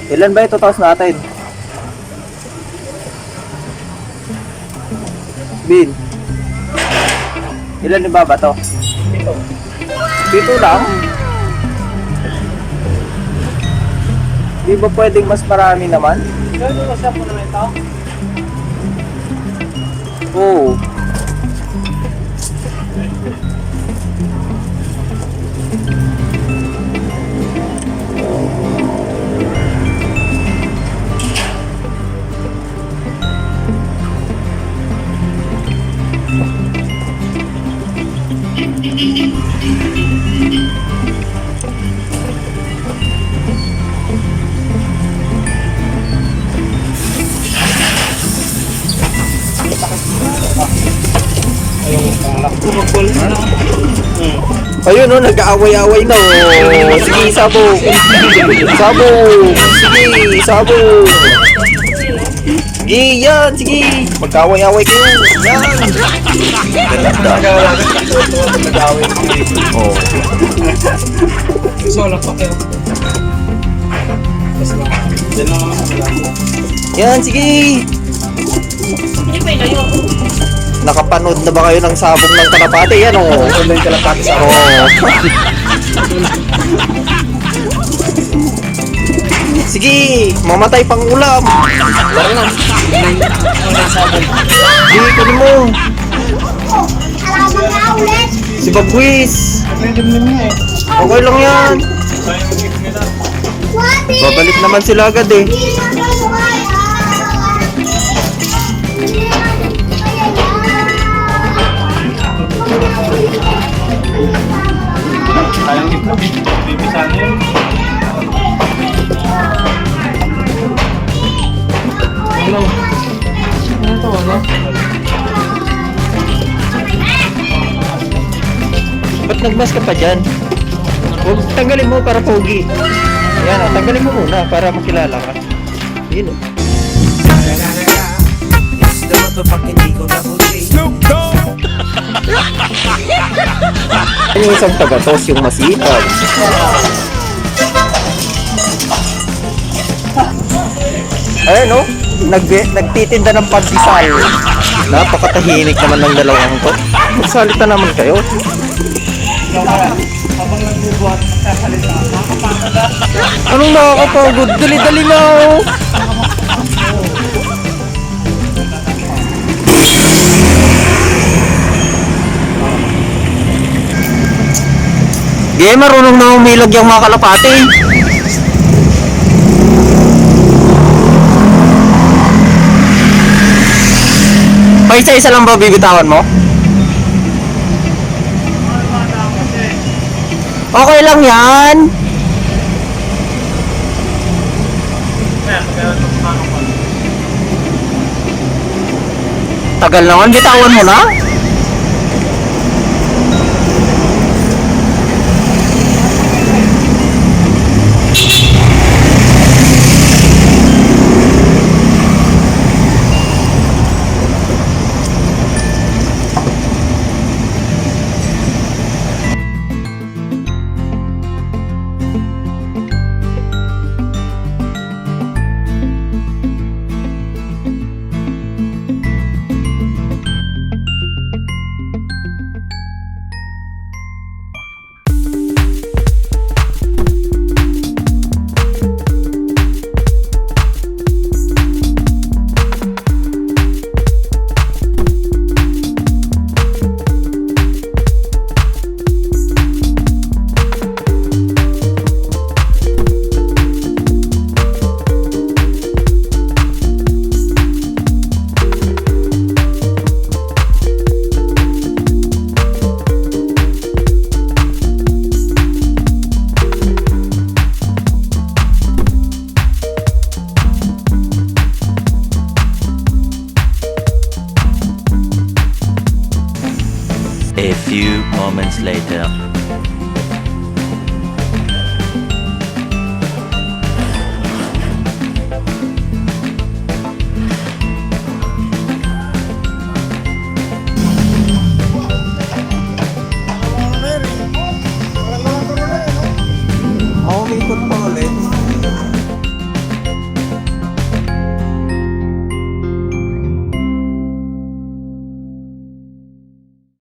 Ilan ba ito taos natin? Bin. Ilan ba to? Dito lang. Di ba pwedeng mas marami naman? Gano'n mo siya po naman ito? Oo. Ayun oh, nag-aaway-aaway na oh. Sige, sabog. Sabog. Sige, sabog. Sige, yan. Sige. Mag-aaway-aaway kayo. Yan. Oh. Gusto lang pa kayo. Yan, sige. Nakapanood na ba kayo ng sabog ng kalapate? Yan oh. Ano yung kalapati sa ako? Oh. Sige, mamatay pang ulam. Tara na. Unang sabon. Sige, kunin mo. Si Bagwis. Okay lang yan. Babalik naman sila agad eh. Sayang ito. Bibisan yun. Ano? Ano ito? Ano? Ba't nagmas ka pa dyan? Huwag tanggalin mo para pogi. Yan o, tanggalin mo muna para makilala ka. Yun o. Yung isang tagatos, yung masipag. Ayun o, nagtitinda ng pandesal. Napakatahimik naman ng dalawang to. Magsalita naman kayo. Habang nagbubuhat, magsasalita. Nakakapagod. Anong nakakapagod? Dali-dali na o. Di marunong na umilag yung mga kalapate. Pa isa-isa lang ba bibitawan mo? Okay lang yan. Tagal naman, bitawan mo na. A few moments later.